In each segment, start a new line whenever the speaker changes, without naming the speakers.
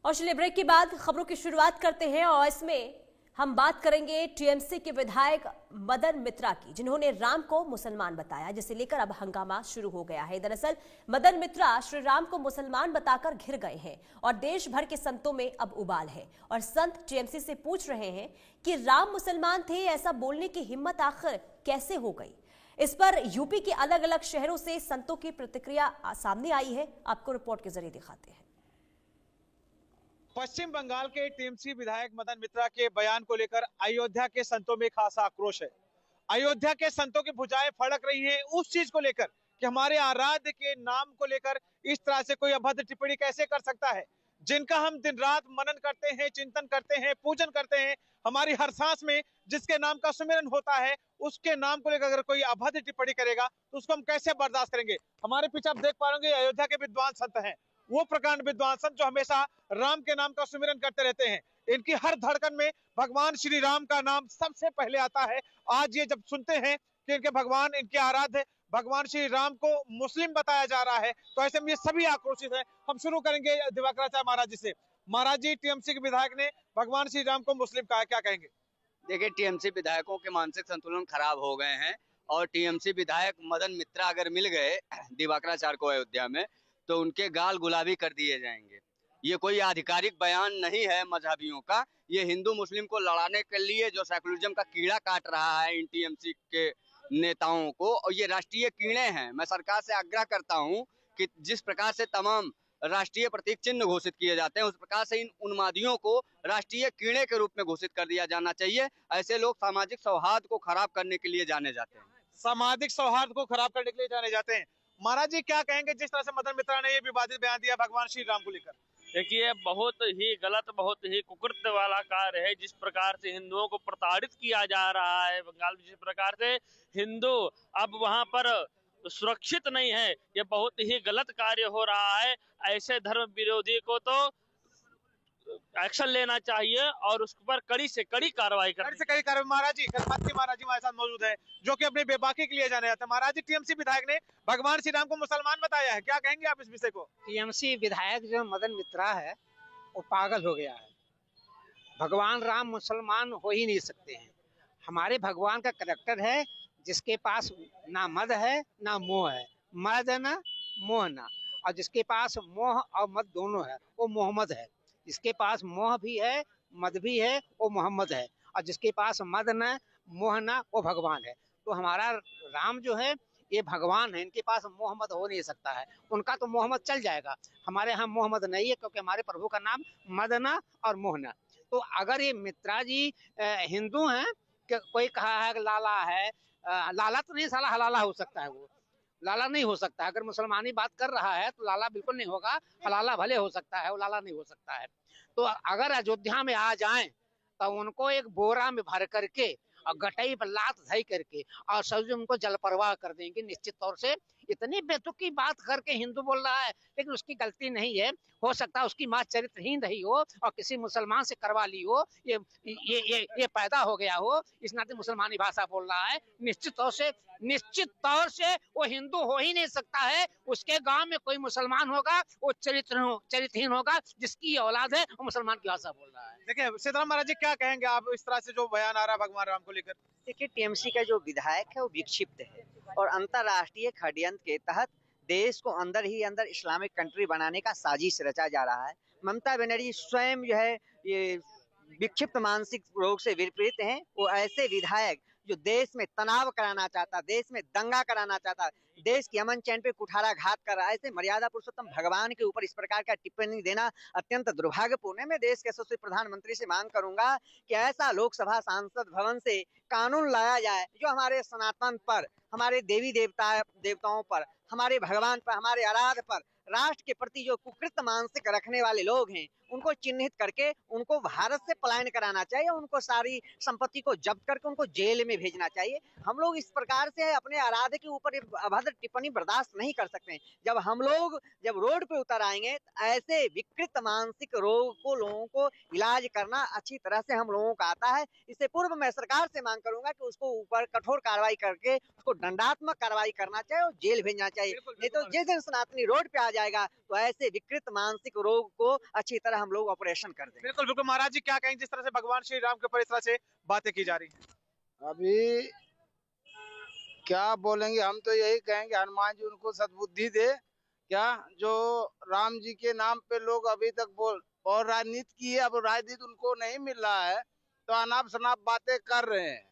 और चलिए ब्रेक के बाद खबरों की शुरुआत करते हैं और इसमें हम बात करेंगे टीएमसी के विधायक मदन मित्रा की, जिन्होंने राम को मुसलमान बताया, जिसे लेकर अब हंगामा शुरू हो गया है। दरअसल मदन मित्रा श्री राम को मुसलमान बताकर घिर गए हैं और देश भर के संतों में अब उबाल है और संत टीएमसी से पूछ रहे हैं कि राम मुसलमान थे, ऐसा बोलने की हिम्मत आखिर कैसे हो गई। इस पर यूपी के अलग अलग शहरों से संतों की प्रतिक्रिया सामने आई है, आपको रिपोर्ट के जरिए दिखाते हैं।
पश्चिम बंगाल के टीएमसी विधायक मदन मित्रा के बयान को लेकर अयोध्या के संतों में खासा आक्रोश है। अयोध्या के संतों की भुजाएं फड़क रही हैं उस चीज को लेकर कि हमारे आराध्य के नाम को लेकर इस तरह से कोई अभद्र टिप्पणी कैसे कर सकता है, जिनका हम दिन रात मनन करते हैं, चिंतन करते हैं, पूजन करते हैं। हमारी हर सांस में जिसके नाम का सुमिरन होता है, उसके नाम को लेकर अगर कोई अभद्र टिप्पणी करेगा तो उसको हम कैसे बर्दाश्त करेंगे। हमारे पीछे आप देख पा रहे होंगे अयोध्या के विद्वान संत हैं, वो प्रकांड विद्वान संत जो हमेशा राम के नाम का सुमिरन करते रहते हैं। इनकी हर धड़कन में भगवान श्री राम का नाम सबसे पहले आता है। आज ये जब सुनते हैं कि इनके भगवान, इनके आराध्य भगवान श्री राम को मुस्लिम बताया जा रहा है, तो ऐसे में ये सभी आक्रोशित हैं। हम शुरू करेंगे दिवाकराचार्य महाराज जी से। महाराज जी, टीएमसी के विधायक ने भगवान श्री राम को मुस्लिम कहा, क्या कहेंगे?
देखिए, टीएमसी विधायकों के मानसिक संतुलन खराब हो गए हैं और टीएमसी विधायक मदन मित्रा अगर मिल गए दिवाकराचार्य को अयोध्या में तो उनके गाल गुलाबी कर दिए जाएंगे। ये कोई आधिकारिक बयान नहीं है मजहबियों का, ये हिंदू मुस्लिम को लड़ाने के लिए जो सेकुलरिज्म का कीड़ा काट रहा है इन टीएमसी के नेताओं को, और ये राष्ट्रीय कीड़े हैं। मैं सरकार से आग्रह करता हूं कि जिस प्रकार से तमाम राष्ट्रीय प्रतीक चिन्ह घोषित किए जाते हैं, उस प्रकार से इन उन्मादियों को राष्ट्रीय कीड़े के रूप में घोषित कर दिया जाना चाहिए। ऐसे लोग सामाजिक सौहार्द को खराब करने के लिए जाने जाते हैं।
सामाजिक सौहार्द को खराब करने के लिए जाने जाते हैं। महाराज जी, क्या कहेंगे जिस तरह से मदन मित्रा ने ये विवादित बयान दिया भगवान श्री राम को लेकर?
देखिए, बहुत ही गलत, बहुत ही कुकृत्य वाला कार्य है। जिस प्रकार से हिंदुओं को प्रताड़ित किया जा रहा है बंगाल में, जिस प्रकार से हिंदू अब वहां पर सुरक्षित नहीं है, ये बहुत ही गलत कार्य हो रहा है। ऐसे धर्म विरोधी को तो एक्शन लेना चाहिए और उस पर कड़ी से कड़ी कार्रवाई करनी चाहिए।
महाराज जी, महाराज जी हमारे साथ मौजूद है, जो कि अपने बेबाकी के लिए जाने जाते हैं। महाराज जी, टीएमसी विधायक ने भगवान श्री राम को मुसलमान बताया है, क्या कहेंगे आप इस विषय को?
टीएमसी विधायक जो मदन मित्रा है वो पागल हो गया है। भगवान राम मुसलमान हो ही नहीं सकते हैं। हमारे भगवान का करैक्टर है जिसके पास ना मद है ना मोह है, मद है ना मोह ना, और जिसके पास मोह और मद दोनों है वो मोहम्मद है। जिसके पास मोह भी है, मद भी है, वो मोहम्मद है, और जिसके पास मद न मोह न वो भगवान है। तो हमारा राम जो है ये भगवान है, इनके पास मोहम्मद हो नहीं सकता है। उनका तो मोहम्मद चल जाएगा, हमारे यहाँ मोहम्मद नहीं है, क्योंकि हमारे प्रभु का नाम मदना और मोहना। तो अगर ये मित्रा जी हिंदू हैं, कोई कहा है कि लाला है, लाला तो नहीं, साला हलाला हो सकता है, वो लाला नहीं हो सकता है। अगर मुसलमानी बात कर रहा है तो लाला बिल्कुल नहीं होगा, हलाला भले हो सकता है, वो लाला नहीं हो सकता है। तो अगर अयोध्या में आ जाएं तो उनको एक बोरा में भर करके और गटई पर लात धई करके और सब्जी उनको जल परवाह कर देंगे निश्चित तौर से। इतनी बेतुकी बात करके हिंदू बोल रहा है, लेकिन उसकी गलती नहीं है। हो सकता है उसकी माँ चरित्रहीन रही हो और किसी मुसलमान से करवा ली हो, ये पैदा हो गया हो, इस नाते मुसलमानी भाषा बोल रहा है। निश्चित तौर से वो हिंदू हो ही नहीं सकता है। उसके गांव में कोई मुसलमान होगा वो चरित्रहीन होगा, जिसकी औलाद है वो मुसलमान की भाषा बोल रहा है।
देखिए सीताराम महाराज जी, क्या कहेंगे आप इस तरह से जो बयान आ रहा है भगवान राम को लेकर?
देखिए, टीएमसी का जो विधायक है वो विक्षिप्त है और अंतरराष्ट्रीय षड्यंत्र के तहत देश को अंदर ही अंदर इस्लामिक कंट्री बनाने का साजिश रचा जा रहा है। ममता बनर्जी स्वयं जो है ये विक्षिप्त मानसिक रोग से विपरीत हैं। वो ऐसे विधायक जो देश में तनाव कराना चाहता, देश में दंगा कराना चाहता, देश की अमन चैन पे कुठाराघात कर रहा है, ऐसे मर्यादा पुरुषोत्तम भगवान के ऊपर इस प्रकार का टिप्पणी देना अत्यंत दुर्भाग्यपूर्ण है। मैं देश के यशस्वी प्रधानमंत्री से मांग करूंगा कि ऐसा लोकसभा सांसद भवन से कानून लाया जाए जो हमारे सनातन पर, हमारे देवी देवताओं पर, हमारे भगवान पर, हमारे आराध्य पर, राष्ट्र के प्रति जो कुकृत मानसिक रखने वाले लोग हैं उनको चिन्हित करके उनको भारत से पलायन कराना चाहिए, उनको सारी संपत्ति को जब्त करके उनको जेल में भेजना चाहिए। हम लोग इस प्रकार से अपने आराध्य के ऊपर अभद्र टिप्पणी बर्दाश्त नहीं कर सकते हैं। जब रोड पे उतर आएंगे तो ऐसे विकृत मानसिक रोग को लोगों को इलाज करना अच्छी तरह से हम लोगों को आता है। इससे पूर्व मैं सरकार से मांग करूंगा कि उसको ऊपर कठोर कार्रवाई करके उसको दंडात्मक कार्रवाई करना चाहिए और जेल भेजना चाहिए। नहीं तो जिस दिन सनातनी रोड पे आ जाएगा तो ऐसे विकृत मानसिक रोग को अच्छी तरह तरह हम लोग ऑपरेशन कर देंगे।
बिल्कुल बिल्कुल महाराज जी, क्या कहेंगे जिस तरह से भगवान श्री राम के ऊपर इस तरह से बातें की जा रही हैं?
अभी क्या बोलेंगे, हम तो यही कहेंगे हनुमान जी उनको सद्बुद्धि दे। क्या जो राम जी के नाम पे लोग अभी तक बोल और राजनीति की है, अब राजनीति उनको नहीं मिल रहा है तो अनाप शनाप बातें कर रहे हैं।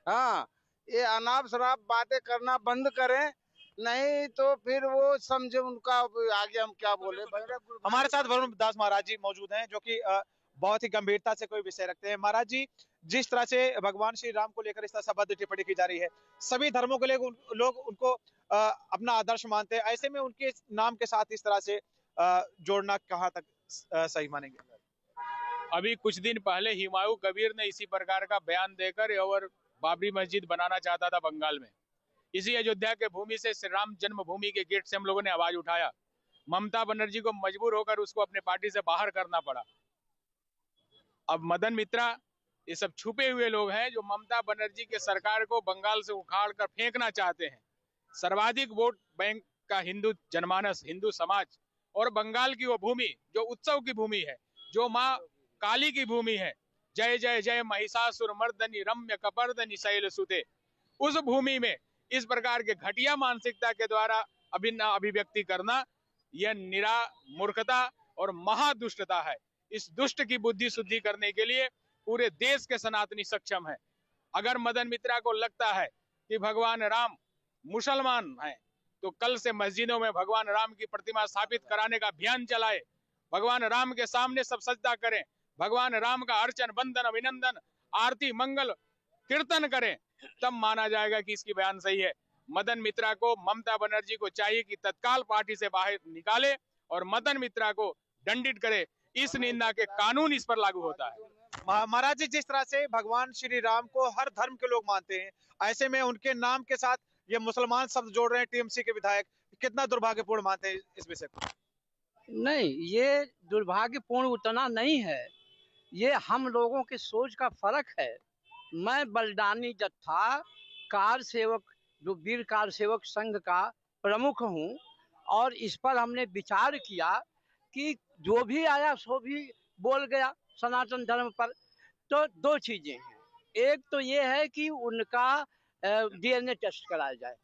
हाँ, ये अनाप शनाप बातें करना बंद करें, नहीं तो फिर वो समझे उनका। आगे हम क्या बोले।
हमारे साथ वरुण दास महाराज जी मौजूद हैं, जो कि बहुत ही गंभीरता से कोई विषय रखते हैं। महाराज जी, जिस तरह से भगवान श्री राम को लेकर इस तरह सबद्ध टिप्पणी की जा रही है, सभी धर्मों के लोग उनको अपना आदर्श मानते हैं, ऐसे में उनके नाम के साथ इस तरह से जोड़ना कहाँ तक सही मानेंगे?
अभी कुछ दिन पहले हुमायूं कबीर ने इसी प्रकार का बयान देकर और बाबरी मस्जिद बनाना चाहता था बंगाल में। इसी अयोध्या के भूमि से श्री राम जन्मभूमि के गेट से हम लोगों ने आवाज उठाया। ममता बनर्जी को मजबूर होकर उसको अपने पार्टी से बाहर करना पड़ा। अब मदन मित्रा, ये सब छुपे हुए लोग हैं जो ममता बनर्जी के सरकार को बंगाल से उखाड़ कर फेंकना चाहते हैं। सर्वाधिक वोट बैंक का हिंदू जनमानस, हिंदू समाज और बंगाल की वो भूमि जो उत्सव की भूमि है, जो माँ काली की भूमि है, जय जय जय महिषासुर मर्दनी रम्य कपर्दनी शैल सुते, उस भूमि में इस प्रकार के घटिया मानसिकता के द्वारा अभिन्न अभिव्यक्ति करना, यह निरा मूर्खता और महादुष्टता है। इस दुष्ट की बुद्धि शुद्धि करने के लिए पूरे देश के सनातनी सक्षम है। अगर मदन मित्रा को लगता है कि भगवान राम मुसलमान हैं, तो कल से मस्जिदों में भगवान राम की प्रतिमा स्थापित कराने का अभियान चलाए। भगवान राम के सामने सब सजदा करें, भगवान राम का अर्चन बंदन अभिनंदन आरती मंगल कीर्तन करें, तब माना जाएगा कि इसकी बयान सही है। मदन मित्रा को, ममता बनर्जी को चाहिए कि तत्काल पार्टी से बाहर निकाले और मदन मित्रा को दंडित करे। इस निंदा के कानून इस पर लागू होता है।
महाराज जी, जिस तरह से भगवान श्री राम को हर धर्म के लोग मानते हैं, ऐसे में उनके नाम के साथ ये मुसलमान शब्द जोड़ रहे हैं टीएमसी के विधायक, कितना दुर्भाग्यपूर्ण मानते हैं इस विषय को?
नहीं, ये दुर्भाग्यपूर्ण उतना नहीं है, ये हम लोगों की सोच का फर्क है। मैं बलदानी जत्था कार सेवक, जो वीर कार सेवक संघ का प्रमुख हूँ, और इस पर हमने विचार किया कि जो भी आया सो भी बोल गया सनातन धर्म पर। तो दो चीजें हैं, एक तो ये है कि उनका डीएनए टेस्ट कराया जाए।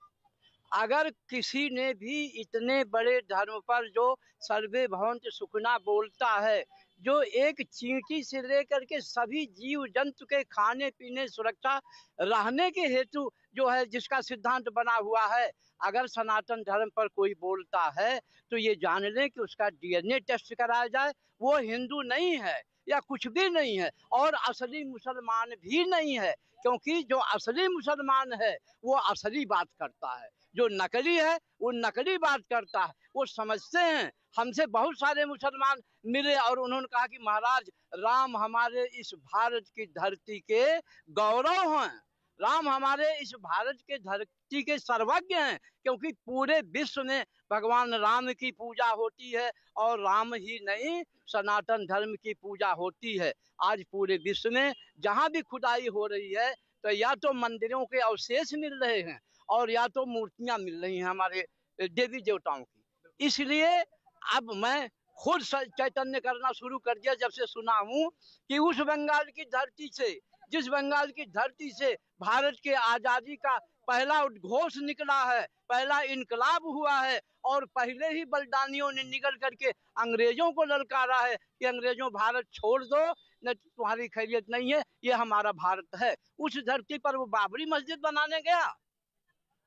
अगर किसी ने भी इतने बड़े धर्म पर जो सर्वे भवन्तु सुखिनः बोलता है, जो एक चींटी से लेकर के सभी जीव जंतु के खाने पीने सुरक्षा रहने के हेतु जो है जिसका सिद्धांत बना हुआ है, अगर सनातन धर्म पर कोई बोलता है तो ये जान लें कि उसका डीएनए टेस्ट कराया जाए। वो हिंदू नहीं है या कुछ भी नहीं है और असली मुसलमान भी नहीं है, क्योंकि जो असली मुसलमान है वो असली बात करता है, जो नकली है वो नकली बात करता है। वो समझते हैं, हमसे बहुत सारे मुसलमान मिले और उन्होंने कहा कि महाराज राम हमारे इस भारत की धरती के गौरव हैं, राम हमारे इस भारत के धरती के सर्वज्ञ हैं, क्योंकि पूरे विश्व में भगवान राम की पूजा होती है और राम ही नहीं सनातन धर्म की पूजा होती है। आज पूरे विश्व में जहाँ भी खुदाई हो रही है तो या तो मंदिरों के अवशेष मिल रहे हैं और या तो मूर्तियां मिल रही हैं हमारे देवी देवताओं की। इसलिए अब मैं खुद चैतन्य करना शुरू कर दिया जब से सुना हूँ कि उस बंगाल की धरती से, जिस बंगाल की धरती से भारत के आजादी का पहला उद्घोष निकला है, पहला इनकलाब हुआ है, और पहले ही बलिदानियों ने निकल करके अंग्रेजों को ललकारा है कि अंग्रेजों भारत छोड़ दो, न तुम्हारी खैरियत नहीं है, ये हमारा भारत है। उस धरती पर वो बाबरी मस्जिद बनाने गया,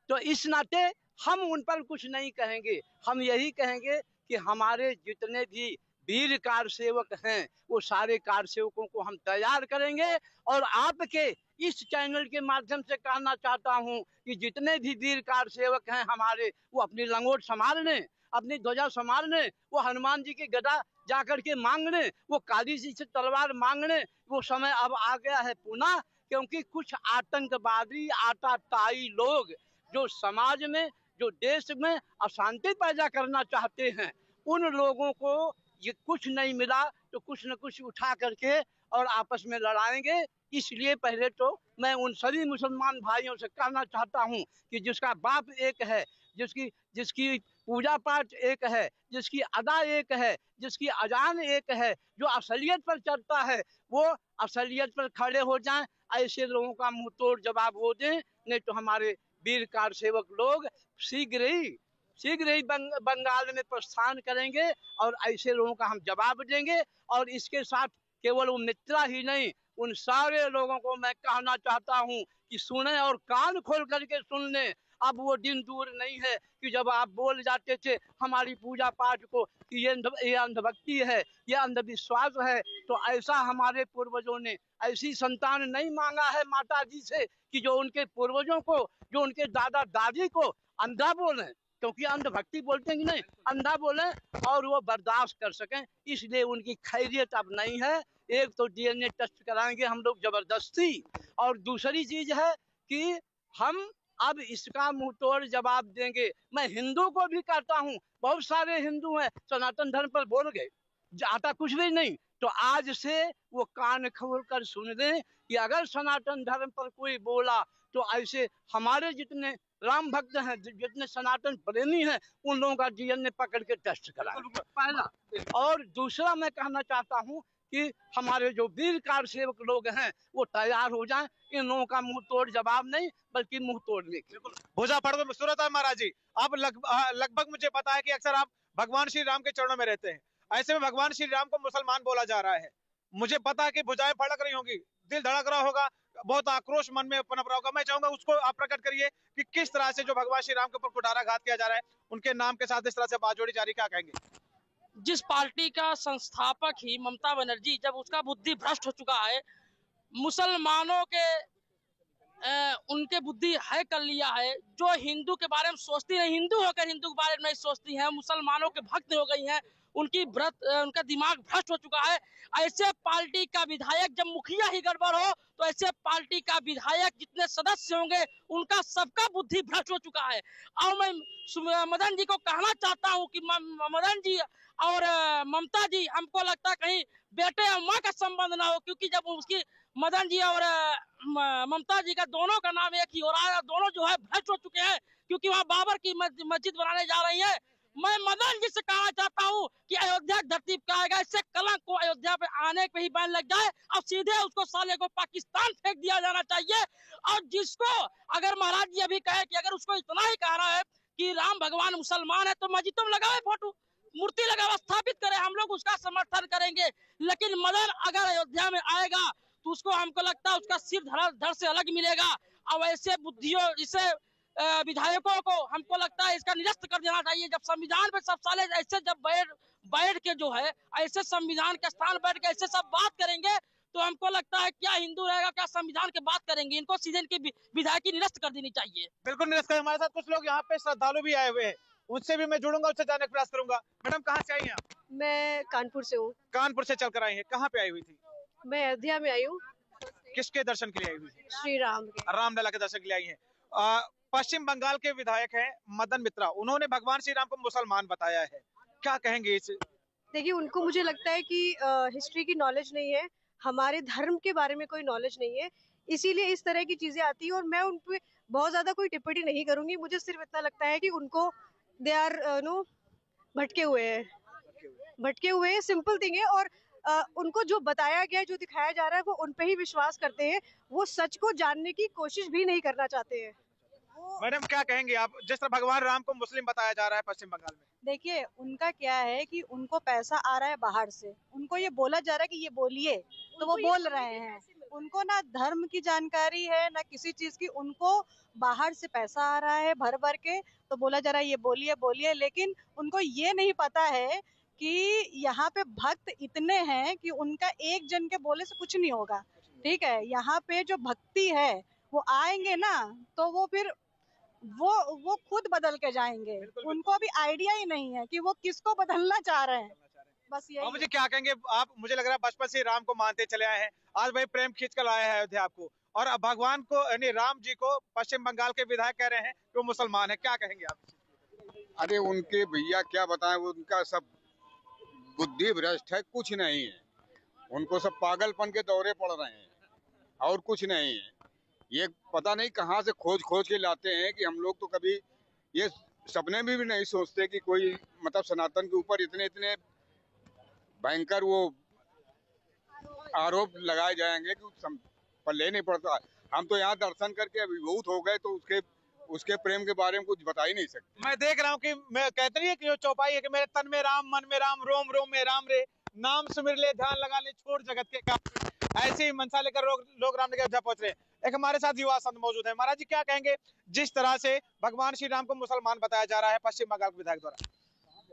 तो इस नाते हम उन पर कुछ नहीं कहेंगे, हम यही कहेंगे कि हमारे जितने भी वीर कार सेवक हैं वो सारे कार सेवकों को हम तैयार करेंगे। और आपके इस चैनल के माध्यम से कहना चाहता हूं कि जितने भी वीर कार सेवक हैं हमारे, वो अपनी लंगोट संभाल लें, अपनी ध्वजा संभाल लें, वो हनुमान जी की गदा जाकर के मांग लें, वो काली जी से तलवार मांग लें। वो समय अब आ गया है पुनः, क्योंकि कुछ आतंकवादी आताताई लोग जो समाज में, जो देश में अशांति पैदा करना चाहते हैं, उन लोगों को ये कुछ नहीं मिला तो कुछ न कुछ उठा करके और आपस में लड़ाएंगे। इसलिए पहले तो मैं उन सभी मुसलमान भाइयों से कहना चाहता हूं कि जिसका बाप एक है, जिसकी पूजा पाठ एक है, जिसकी अदा एक है, जिसकी अजान एक है, जो असलियत पर चलता है वो असलियत पर खड़े हो जाएं। ऐसे लोगों का मुंह तोड़ जवाब हो दें, नहीं तो हमारे वीर कार सेवक लोग शीघ्र ही बंगाल में प्रस्थान करेंगे और ऐसे लोगों का हम जवाब देंगे। और इसके साथ केवल वो मित्रा ही नहीं, उन सारे लोगों को मैं कहना चाहता हूँ कि सुने और कान खोल करके सुन लें। अब वो दिन दूर नहीं है कि जब आप बोल जाते थे हमारी पूजा पाठ को कि ये अंधभक्ति है, ये अंधविश्वास है, तो ऐसा हमारे पूर्वजों ने ऐसी संतान नहीं मांगा है माता जी से कि जो उनके पूर्वजों को, जो उनके दादा दादी को अंधा बोले, क्योंकि अंधभक्ति बोलते हैं कि नहीं, अंधा बोले और वो बर्दाश्त कर सकें। इसलिए उनकी खैरियत अब नहीं है। एक तो DNA टेस्ट कराएंगे हम लोग जबरदस्ती, और दूसरी चीज है कि हम अब इसका मुंह तोड़ जवाब देंगे। मैं हिंदू को भी कहता हूँ, बहुत सारे हिंदू हैं सनातन धर्म पर बोल गए, जाता कुछ भी नहीं, तो आज से वो कान खोल कर सुन लें कि अगर सनातन धर्म पर कोई बोला तो ऐसे हमारे जितने राम भक्त हैं, जितने सनातन प्रेमी हैं, उन लोगों का DNA पकड़ के टेस्ट कराएं, पहला। और दूसरा मैं कहना चाहता हूँ कि हमारे जो वीर कार सेवक लोग हैं वो तैयार हो जाएं। इन लोगों का मुंह तोड़ जवाब नहीं, बल्कि मुंह तोड़ने के।
भूजा पड़ में सूरत है महाराज जी। अब लगभग मुझे पता है कि अक्सर आप भगवान श्री राम के चरणों में रहते हैं, ऐसे में भगवान श्री राम को मुसलमान बोला जा रहा है। मुझे पता है कि भुजाएं फड़क रही होंगी, दिल धड़क रहा होगा, बहुत आक्रोश मन में पनप रहा होगा। मैं चाहूंगा उसको आप प्रकट करिए कि किस तरह से जो भगवान श्री राम के ऊपर कुठाराघात किया जा रहा है, उनके नाम के साथ इस तरह से बात जोड़ी जा रही, क्या कहेंगे?
जिस पार्टी का संस्थापक ही ममता बनर्जी, जब उसका बुद्धि भ्रष्ट हो चुका है, मुसलमानों के उनके बुद्धि है कर लिया है, जो हिंदू के बारे में सोचती नहीं, हिंदू होकर हिंदू के बारे में नहीं सोचती हैं, मुसलमानों के भक्त हो गई हैं, उनका दिमाग भ्रष्ट हो चुका है। ऐसे पार्टी का विधायक, जब मुखिया ही गड़बड़ हो तो ऐसे पार्टी का विधायक जितने सदस्य होंगे उनका सबका बुद्धि भ्रष्ट हो चुका है। और मैं मदन जी को कहना चाहता हूँ कि मदन जी और ममता जी, हमको लगता है कहीं बेटे और माँ का संबंध ना हो, क्योंकि जब उसकी मदन जी और ममता जी का दोनों का नाम एक ही हो रहा है, दोनों जो है भ्रष्ट हो चुके हैं, क्योंकि वहाँ बाबर की मस्जिद बनाने जा रही है। मैं मदन जी से कहना चाहता हूँ कि अयोध्या धरती पे आएगा, इससे कलंक को अयोध्या पे आने पे ही बैन लग जाए और सीधे उसको साले को पाकिस्तान फेंक दिया जाना चाहिए। और जिसको अगर महाराज जी अभी कहे कि अगर उसको इतना ही कह रहा है कि राम भगवान मुसलमान है, तो मस्जिद तुम लगाओ, फोटो मूर्ति लगाओ, स्थापित करें, हम लोग उसका समर्थन करेंगे। लेकिन मदन अगर अयोध्या में आएगा तो उसको, हमको लगता है उसका सिर धड़ से अलग मिलेगा। और ऐसे बुद्धियों, इसे विधायकों को हमको लगता है इसका निरस्त कर देना चाहिए। जब संविधान पे सब साले ऐसे जब बैठ के जो है ऐसे संविधान के स्थान बैठ के ऐसे सब बात करेंगे, तो हमको लगता है क्या हिंदू रहेगा, क्या संविधान की बात करेंगे। इनको सीधे इनकी विधायकी निरस्त कर देनी चाहिए।
बिल्कुल निरस्त करें। हमारे साथ कुछ लोग यहाँ पे श्रद्धालु भी आए हुए हैं, उनसे भी मैं जुड़ूंगा, उससे जानने का प्रयास करूंगा। मैडम कहाँ से आई हैं आप?
मैं कानपुर से हूँ।
कानपुर से चलकर आई हैं, कहाँ पे आई हुई थी?
मैं अयोध्या में आई हूँ।
किसके दर्शन के लिए आई हुई थी?
श्री राम के।
रामलला के दर्शन के लिए आई हैं। पश्चिम बंगाल के विधायक हैं मदन मित्रा, उन्होंने भगवान श्री राम को मुसलमान बताया है, क्या कहेंगे इस?
देखिए, उनको मुझे लगता है कि हिस्ट्री की नॉलेज नहीं है, हमारे धर्म के बारे में कोई नॉलेज नहीं है, इसीलिए इस तरह की चीजें आती है। और मैं उन पे बहुत ज्यादा कोई टिप्पणी नहीं करूंगी। मुझे सिर्फ इतना लगता है कि उनको दे आर भटके हुए हैं, सिंपल थिंग है। और उनको जो बताया गया, जो दिखाया जा रहा है, वो उन पे ही विश्वास करते हैं, वो सच को जानने की कोशिश भी नहीं करना चाहते हैं।
मैडम क्या कहेंगे आप, जिस तरह भगवान राम को मुस्लिम बताया जा रहा है पश्चिम बंगाल में?
देखिए, उनका क्या है कि उनको पैसा आ रहा है बाहर से, उनको ये बोला जा रहा है कि ये बोलिए, तो वो बोल रहे हैं। उनको ना धर्म की जानकारी है, ना किसी चीज की। उनको बाहर से पैसा आ रहा है भर भर के, तो बोला जा रहा है ये बोलिए बोलिए। लेकिन उनको ये नहीं पता है कि यहाँ पे भक्त इतने हैं कि उनका एक जन के बोले से कुछ नहीं होगा। ठीक है, यहाँ पे जो भक्ति है वो आएंगे ना, तो वो फिर वो खुद बदल के जाएंगे। उनको अभी आइडिया ही नहीं है कि वो किसको बदलना चाह रहे हैं। बस यही।
मुझे क्या कहेंगे आप? मुझे लग रहा है बचपन से राम को मानते चले आए हैं, आज भाई प्रेम खींच कर लाया है अयोध्या आपको, और अब भगवान को यानी राम जी को पश्चिम बंगाल के विधायक कह रहे हैं कि वो मुसलमान है, क्या कहेंगे आप?
अरे उनके भैया क्या बताएं, उनका सब बुद्धि भ्रष्ट है, कुछ नहीं है। उनको सब पागलपन के दौरे पड़ रहे हैं और कुछ नहीं है। ये पता नहीं कहाँ से खोज के लाते हैं कि हम लोग तो कभी ये सपने में भी नहीं सोचते कि कोई मतलब सनातन के ऊपर इतने इतने भयंकर वो आरोप लगाए जाएंगे कि पल्ले नहीं पड़ता। हम तो यहाँ दर्शन करके अभिभूत हो गए, तो उसके प्रेम के बारे में कुछ बता ही नहीं सकते।
मैं देख रहा हूँ कि मैं कहते नहीं है कि जो चौपाई है कि मेरे तन में राम, मन में राम, रोम रोम में राम रे, नाम सुमिर ले, ध्यान लगा ले, छोड़ जगत के काम। ऐसे ही मनसा लेकर लोग राम के अयोध्या पहुंच रहे हैं। एक हमारे साथ युवा संत मौजूद है। महाराज जी क्या कहेंगे जिस तरह से भगवान श्री राम को मुसलमान बताया जा रहा है पश्चिम बंगाल के विधायक द्वारा?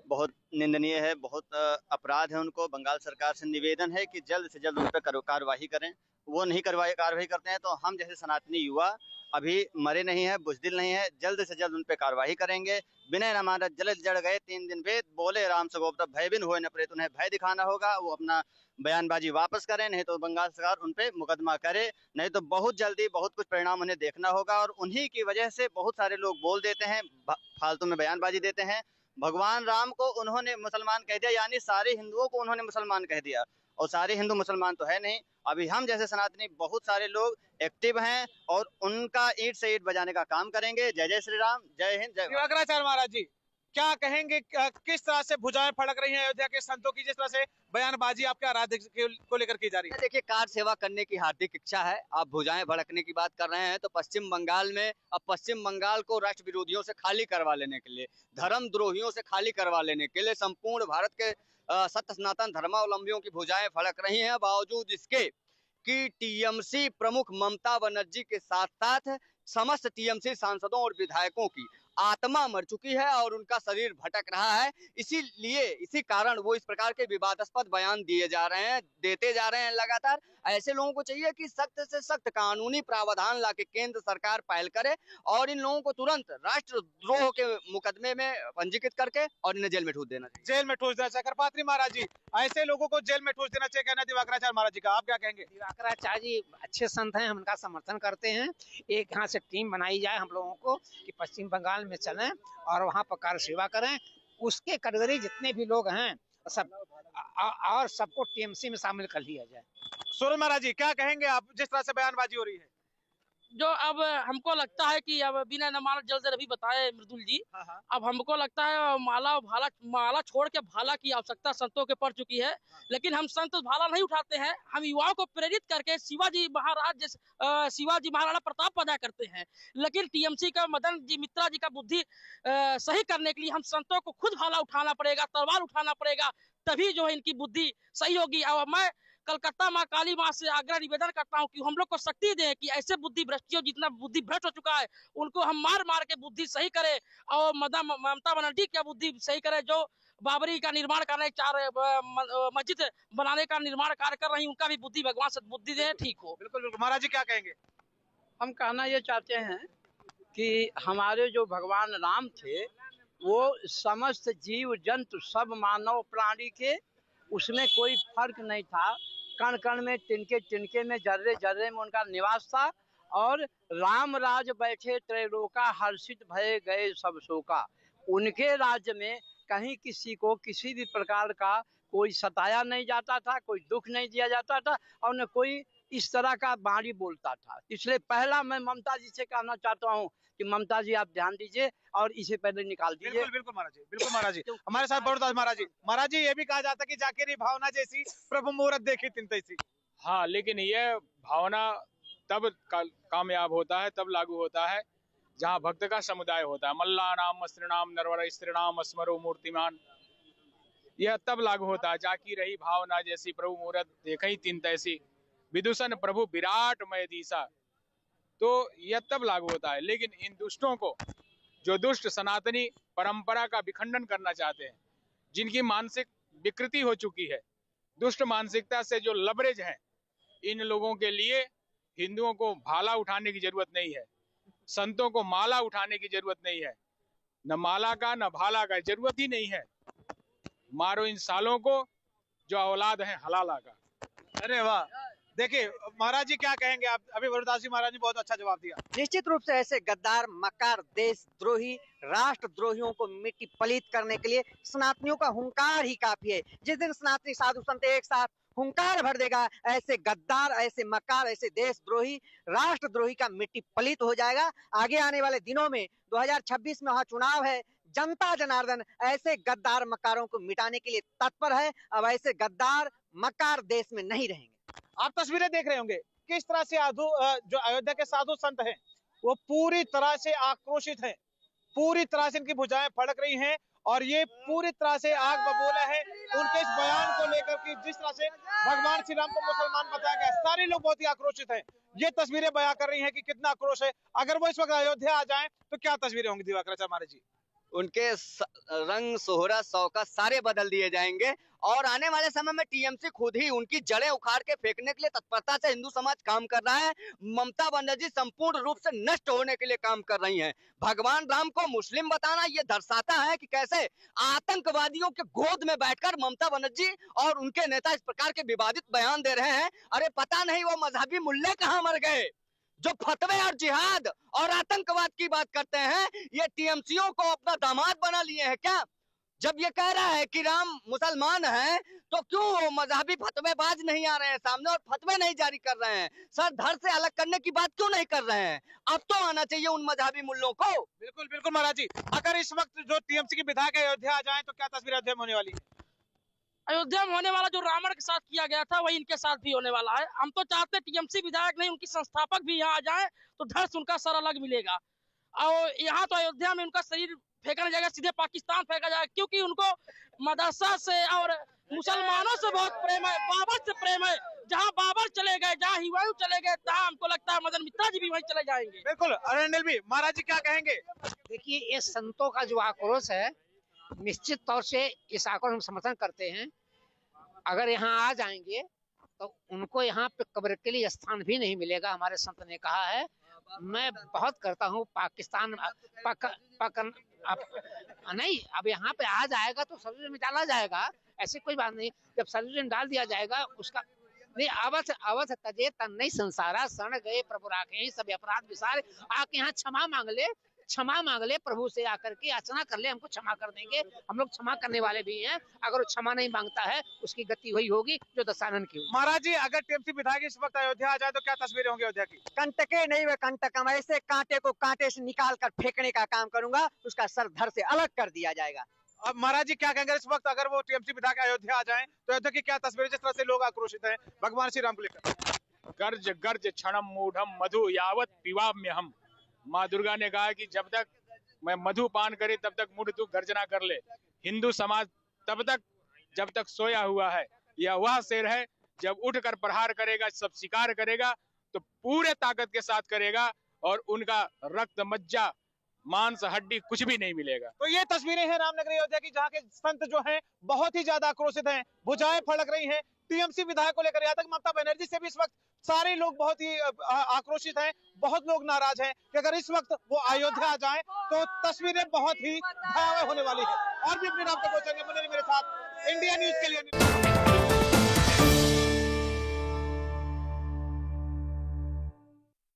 बहुत निंदनीय है, बहुत अपराध है। उनको बंगाल सरकार से निवेदन है कि जल्द से जल्द उन पर कार्रवाई करें। वो नहीं कार्रवाई करते हैं तो हम जैसे सनातनी युवा अभी मरे नहीं है, बुजदिल नहीं है, जल्द से जल्द उन पे कार्रवाई करेंगे। विनय न मानत जलद जड़ गए 3 दिन वेद, बोले राम से गोप्त भयबिन हुए न प्रेत। उन्हें भय दिखाना होगा, वो अपना बयानबाजी वापस करें, नहीं तो बंगाल सरकार उन पे मुकदमा करे, नहीं तो बहुत जल्दी बहुत कुछ परिणाम उन्हें देखना होगा। और उन्हीं की वजह से बहुत सारे लोग बोल देते हैं, फालतू में बयानबाजी देते हैं। भगवान राम को उन्होंने मुसलमान कह दिया, यानी सारे हिंदुओं को उन्होंने मुसलमान कह दिया, और सारे हिंदू मुसलमान तो है नहीं। अभी हम जैसे सनातनी बहुत सारे लोग एक्टिव हैं और उनका ईंट से ईंट बजाने का काम करेंगे। जय जय श्री राम, जय हिंद, जय।
दिवाकराचार्य महाराज जी क्या कहेंगे, किस तरह से भुजाएं फड़क रही हैं अयोध्या के संतों की, जिस तरह से बयानबाजी आपके आराध्य को लेकर की जा रही है?
देखिए, कार सेवा करने की हार्दिक इच्छा है। आप भुजाएं भड़कने की बात कर रहे हैं तो पश्चिम बंगाल में अब पश्चिम बंगाल को राष्ट्र विरोधियों से खाली करवा लेने के लिए, धर्म द्रोहियों से खाली करवा लेने के लिए संपूर्ण भारत के सत्य सनातन धर्मावलंबियों की भुजाएं फड़क रही हैं। बावजूद इसके कि टीएमसी प्रमुख ममता बनर्जी के साथ साथ समस्त टीएमसी सांसदों और विधायकों की आत्मा मर चुकी है और उनका शरीर भटक रहा है। इसी कारण वो इस प्रकार के विवादास्पद बयान देते जा रहे हैं लगातार। ऐसे लोगों को चाहिए कि सख्त से सख्त कानूनी प्रावधान लाके केंद्र सरकार पहल करे और इन लोगों को तुरंत राष्ट्रद्रोह के मुकदमे में पंजीकृत करके और इन्हें जेल में ठूस देना चाहिए।
जेल में ठूस देना चाहिए। करपात्री महाराज जी, ऐसे लोगों को जेल में ठूस देना चाहिए, कहना दिवाकराचार्य महाराज जी का, आप क्या कहेंगे?
दिवाकराचार्य जी अच्छे संत हैं, हम उनका समर्थन करते हैं। एक यहाँ से टीम बनाई जाए हम लोगों को कि पश्चिम बंगाल में चलें और वहाँ पर कार्य सेवा करें। उसके कैटेगरी जितने भी लोग हैं सब और सबको टीएमसी में शामिल कर लिया जाए।
सूरज महाराज जी क्या कहेंगे आप, जिस तरह से बयानबाजी हो रही है?
जो अब हमको लगता है कि अब बिना न मानत जल्द अभी बताए मृदुल जी, अब हमको लगता है माला छोड़ के भाला की आवश्यकता संतों के पड़ चुकी है। लेकिन हम संत भाला नहीं उठाते हैं, हम युवाओं को प्रेरित करके शिवाजी महाराणा प्रताप पैदा करते हैं। लेकिन टीएमसी का मदन जी मित्रा जी का बुद्धि सही करने के लिए हम संतों को खुद भाला उठाना पड़ेगा, तलवार उठाना पड़ेगा, तभी जो है इनकी बुद्धि सही होगी। और मैं कलकत्ता माँ काली माँ से आग्रह निवेदन करता हूँ कि हम लोग को शक्ति दें कि ऐसे बुद्धि भ्रष्टियों जितना बुद्धि भ्रष्ट हो चुका है उनको हम मार मार के बुद्धि सही करें और ममता बनर्जी की बुद्धि सही करे, जो बाबरी का निर्माण करने, 4 मस्जिद बनाने का निर्माण कार्य कर रही, उनका भी बुद्धि भगवान सद्बुद्धि दे, ठीक हो।
बिल्कुल बिल्कुल। महाराज जी क्या कहेंगे?
हम कहना ये चाहते हैं कि हमारे जो भगवान राम थे वो समस्त जीव जंतु सब मानव प्राणी के उसमें कोई फर्क नहीं था। कण कण में, तिनके तिनके में, जर्रे जर्रे में उनका निवास था। और राम राज बैठे त्रैलोका, हर्षित भय गए सब शोका। उनके राज्य में कहीं किसी को किसी भी प्रकार का कोई सताया नहीं जाता था, कोई दुख नहीं दिया जाता था और न कोई इस तरह का बाणी बोलता था। इसलिए पहला मैं ममता जी से कहना चाहता हूँ कि ममता जी आप ध्यान दीजिए और इसे पहले निकाल दीजिए।
बिल्कुल बिल्कुल महाराज जी, बिल्कुल महाराज जी। हमारे साथ बड़दास महाराज जी। महाराज जी ये भी कहा जाता है कि जाकेरी भावना जैसी प्रभु मुहूर्त देखी तिन तैसी।
हाँ, लेकिन यह भावना तब कामयाब होता है, तब लागू होता है जहाँ भक्त का समुदाय होता है। मल्ला नाम स्त्रीणाम नरवर स्त्रीणाम स्मरो मूर्तिमान, यह तब लागू होता है। जाकी रही भावना जैसी प्रभु मुहूर्त देखी तिन तैसी, विदूषण प्रभु विराट मय दीसा, तो यह तब लागू होता है। लेकिन इन दुष्टों को, जो दुष्ट सनातनी परंपरा का विखंडन करना चाहते हैं, जिनकी मानसिक विकृति हो चुकी है, दुष्ट मानसिकता से जो लबरेज हैं, इन लोगों के लिए हिंदुओं को भाला उठाने की जरूरत नहीं है, संतों को माला उठाने की जरूरत नहीं है। न माला का न भाला का जरूरत ही नहीं है। मारो इन सालों को जो औलाद है हलाला का।
अरे वाह, देखिए महाराज जी क्या कहेंगे आप? अभी वरुदास जी महाराज ने बहुत अच्छा जवाब दिया।
निश्चित रूप से ऐसे गद्दार, मक्कार, देशद्रोही, राष्ट्रद्रोहियों को मिट्टी पलीत करने के लिए सनातनियों का हुंकार ही काफी है। जिस दिन सनातनी साधु संत एक साथ हुंकार भर देगा, ऐसे गद्दार, ऐसे मक्कार, ऐसे देशद्रोही, राष्ट्रद्रोही का मिट्टी पलीत हो जाएगा। आगे आने वाले दिनों में 2026 में वहाँ चुनाव है, जनता जनार्दन ऐसे गद्दार मक्कारों को मिटाने के लिए तत्पर है। अब ऐसे गद्दार मक्कार देश में नहीं रहेंगे।
आप तस्वीरें देख रहे होंगे किस तरह से जो अयोध्या के साधु संत हैं वो पूरी तरह से आक्रोशित हैं, पूरी तरह से इनकी भुजाएं फड़क रही हैं और ये पूरी तरह से आग बबूला है उनके इस बयान को लेकर कि जिस तरह से भगवान श्री राम को मुसलमान बताया गया। सारे लोग बहुत ही आक्रोशित हैं। ये तस्वीरें बयां कर रही हैं कि कितना आक्रोश है। अगर वो इस वक्त अयोध्या आ जाएं तो क्या तस्वीरें होंगी दिवाकर हमारे जी?
उनके रंग सोहरा शौकत सारे बदल दिए जाएंगे और आने वाले समय में टीएमसी खुद ही उनकी जड़ें उखाड़ के फेंकने के लिए तत्परता से हिंदू समाज काम कर रहा है। ममता बनर्जी संपूर्ण रूप से नष्ट होने के लिए काम कर रही हैं। भगवान राम को मुस्लिम बताना ये दर्शाता है कि कैसे आतंकवादियों के गोद में बैठकर ममता बनर्जी और उनके नेता इस प्रकार के विवादित बयान दे रहे हैं। अरे पता नहीं वो मजहबी मुल्ले कहाँ मर गए जो फतवे और जिहाद और आतंकवाद की बात करते हैं। ये टीएमसीओ को अपना दामाद बना लिए हैं क्या? जब ये कह रहा है कि राम मुसलमान है तो क्यों मजहबी फतवेबाज नहीं आ रहे हैं सामने और फतवे नहीं जारी कर रहे हैं? सर धड़ से अलग करने की बात क्यों नहीं कर रहे हैं? अब तो आना चाहिए उन मजहबी मुल्लों को।
बिल्कुल बिल्कुल महाराज जी, अगर इस वक्त जो टीएमसी के विधायक अयोध्या आ जाए तो क्या तस्वीर अयोध्या में होने वाली है?
अयोध्या में होने वाला जो रावण के साथ किया गया था वही इनके साथ भी होने वाला है। हम तो चाहते टीएमसी विधायक नहीं उनकी संस्थापक भी यहाँ आ जाए तो धड़ से उनका सर अलग मिलेगा। और यहाँ तो अयोध्या में उनका शरीर फेंका जाएगा, सीधे पाकिस्तान फेंका जाएगा, क्योंकि उनको मदरसा से और मुसलमानों से बहुत प्रेम है, बाबर से प्रेम है। जहाँ बाबर चले गए, जहाँ हुमायूं चले गए, तहाँ हमको लगता है मदन मित्रा जी भी वहीं चले जाएंगे।
बिल्कुल। अनिल भी, महाराज जी क्या कहेंगे?
देखिए, ये संतों का जो आक्रोश है निश्चित तौर से इस आक्रोश हम समर्थन करते हैं। अगर यहाँ आ जाएंगे तो उनको यहाँ पे कब्र के लिए स्थान भी नहीं मिलेगा, हमारे संत ने कहा है। मैं बहुत करता हूँ पाकिस्तान नहीं, अब यहाँ पे आ जाएगा तो सर्विस में डाला जाएगा, ऐसी कोई बात नहीं। जब सर्विस में डाल दिया जाएगा उसका नहीं अवध तजे तन नहीं संसारा शरण गए प्रभु राखे सब अपराध विसारे। आके यहाँ क्षमा मांग ले प्रभु से आकर के याचना कर ले, हमको क्षमा कर देंगे। हम लोग क्षमा करने वाले भी हैं। अगर वो क्षमा नहीं मांगता है उसकी गति वही होगी जो दशानन की।
महाराज जी, अगर टीएमसी विधायक इस वक्त अयोध्या आ जाए तो क्या तस्वीरें होंगी अयोध्या की?
कंटके नहीं वे कंटकम, ऐसे कांटे को कांटे से निकाल कर फेंकने का काम करूंगा, उसका सर धड़ से अलग कर दिया जाएगा।
अब महाराज जी क्या कहेंगे इस वक्त अगर वो टीएमसी विधायक अयोध्या आ जाएं तो अयोध्या की क्या तस्वीरें, जिस तरह से लोग आक्रोशित हैं भगवान श्री राम को लेकर?
गर्ज गर्ज क्षणम मूढ़म मधु यावत पिबाम्य हम। माँ दुर्गा ने कहा कि जब तक मैं मधु पान करे तब तक मूढ़ तू गर्जना कर ले। हिंदू समाज तब तक जब तक सोया हुआ है। यह वह शेर है जब उठकर प्रहार करेगा, सब शिकार करेगा तो पूरे ताकत के साथ करेगा और उनका रक्त मज्जा मांस हड्डी कुछ भी नहीं मिलेगा।
तो ये तस्वीरें हैं रामनगर अयोध्या की, जहाँ के संत जो हैं बहुत ही ज्यादा आक्रोशित हैं, भुजाएं फड़क रही हैं टीएमसी विधायक को लेकर। यहाँ तक ममता बनर्जी से भी इस वक्त सारे लोग बहुत ही आक्रोशित हैं, बहुत लोग नाराज हैं कि अगर इस वक्त वो अयोध्या आ जाए तो तस्वीरें बहुत ही भयावह होने वाली है। और भी अपने नाम तक पहुंचेंगे, बने रहिए मेरे साथ इंडिया न्यूज के लिए।